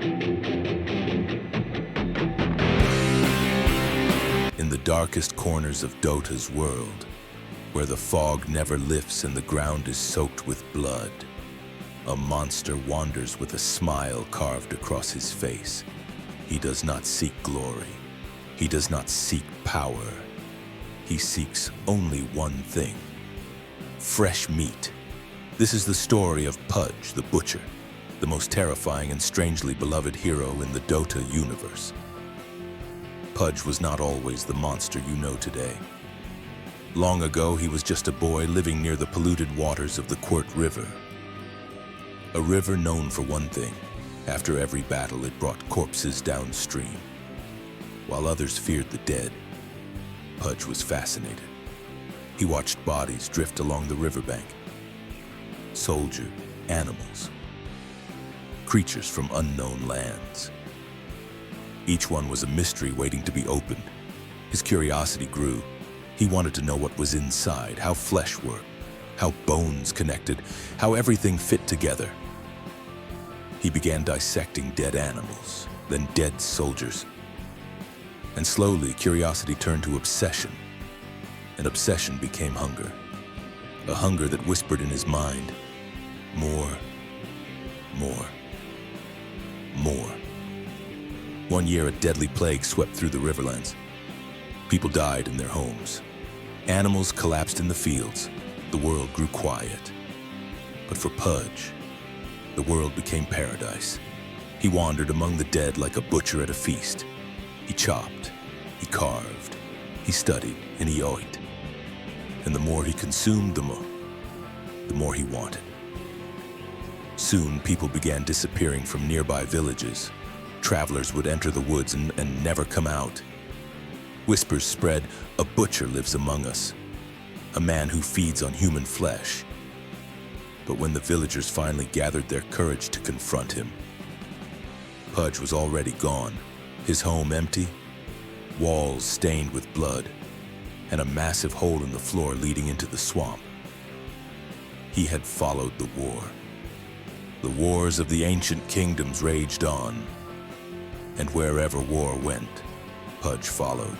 In the darkest corners of Dota's world, where the fog never lifts and the ground is soaked with blood, a monster wanders with a smile carved across his face. He does not seek glory. He does not seek power. He seeks only one thing: fresh meat. This is the story of Pudge, the Butcher, the most terrifying and strangely beloved hero in the Dota universe. Pudge was not always the monster you know today. Long ago, he was just a boy living near the polluted waters of the Quirt River. A river known for one thing: after every battle, it brought corpses downstream. While others feared the dead, Pudge was fascinated. He watched bodies drift along the riverbank. Soldier, animals, creatures from unknown lands. Each one was a mystery waiting to be opened. His curiosity grew. He wanted to know what was inside, how flesh worked, how bones connected, how everything fit together. He began dissecting dead animals, then dead soldiers. And slowly, curiosity turned to obsession. And obsession became hunger. A hunger that whispered in his mind, more, more, more. One year, a deadly plague swept through the riverlands. People died in their homes. Animals collapsed in the fields. The world grew quiet. But for Pudge, the world became paradise. He wandered among the dead like a butcher at a feast. He chopped, he carved, he studied, and he ate. And the more he consumed, the more he wanted. Soon, people began disappearing from nearby villages. Travelers would enter the woods and never come out. Whispers spread, a butcher lives among us, a man who feeds on human flesh. But when the villagers finally gathered their courage to confront him, Pudge was already gone, his home empty, walls stained with blood, and a massive hole in the floor leading into the swamp. He had followed the war. The wars of the ancient kingdoms raged on, and wherever war went, Pudge followed.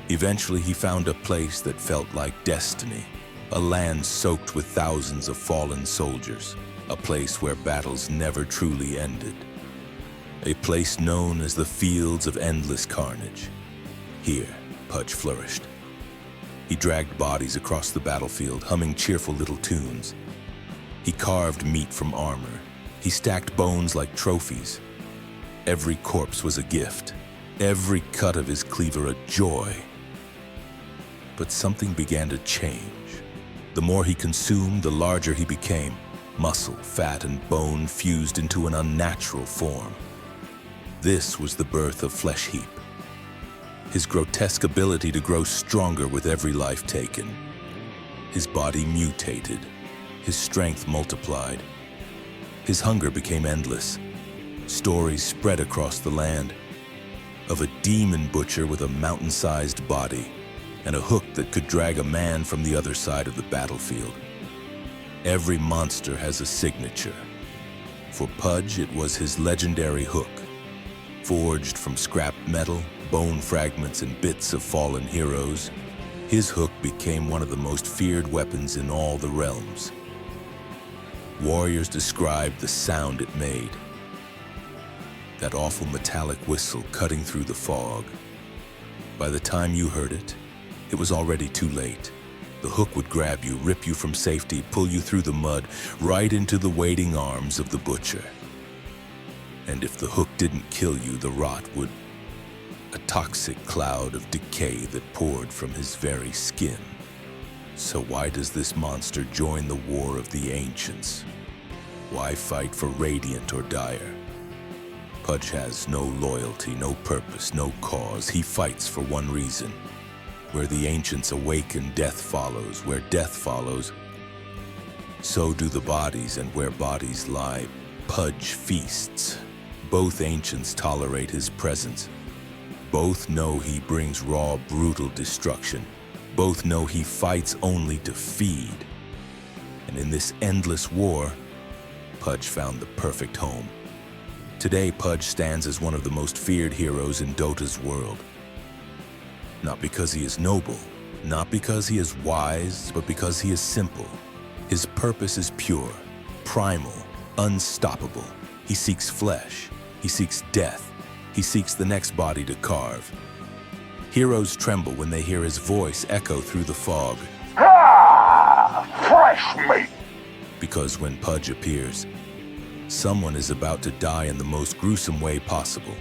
Eventually, he found a place that felt like destiny, a land soaked with thousands of fallen soldiers, a place where battles never truly ended, a place known as the Fields of Endless Carnage. Here, Pudge flourished. He dragged bodies across the battlefield, humming cheerful little tunes. He carved meat from armor. He stacked bones like trophies. Every corpse was a gift, every cut of his cleaver a joy. But something began to change. The more he consumed, the larger he became. Muscle, fat, and bone fused into an unnatural form. This was the birth of Flesh Heap. His grotesque ability to grow stronger with every life taken. His body mutated. His strength multiplied. His hunger became endless. Stories spread across the land of a demon butcher with a mountain-sized body and a hook that could drag a man from the other side of the battlefield. Every monster has a signature. For Pudge, it was his legendary hook. Forged from scrap metal, bone fragments, and bits of fallen heroes, his hook became one of the most feared weapons in all the realms. Warriors described the sound it made. That awful metallic whistle cutting through the fog. By the time you heard it, it was already too late. The hook would grab you, rip you from safety, pull you through the mud, right into the waiting arms of the butcher. And if the hook didn't kill you, the rot would... a toxic cloud of decay that poured from his very skin. So why does this monster join the war of the ancients? Why fight for Radiant or Dire? Pudge has no loyalty, no purpose, no cause. He fights for one reason. Where the ancients awaken, death follows. Where death follows, so do the bodies, and where bodies lie, Pudge feasts. Both ancients tolerate his presence. Both know he brings raw, brutal destruction. Both know he fights only to feed. And in this endless war, Pudge found the perfect home. Today, Pudge stands as one of the most feared heroes in Dota's world. Not because he is noble, not because he is wise, but because he is simple. His purpose is pure, primal, unstoppable. He seeks flesh, he seeks death, he seeks the next body to carve. Heroes tremble when they hear his voice echo through the fog. Fresh meat! Because when Pudge appears, someone is about to die in the most gruesome way possible.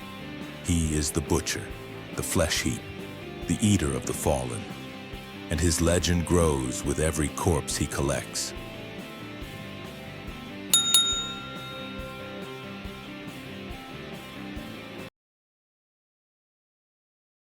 He is the Butcher, the flesh heap, the eater of the fallen. And his legend grows with every corpse he collects.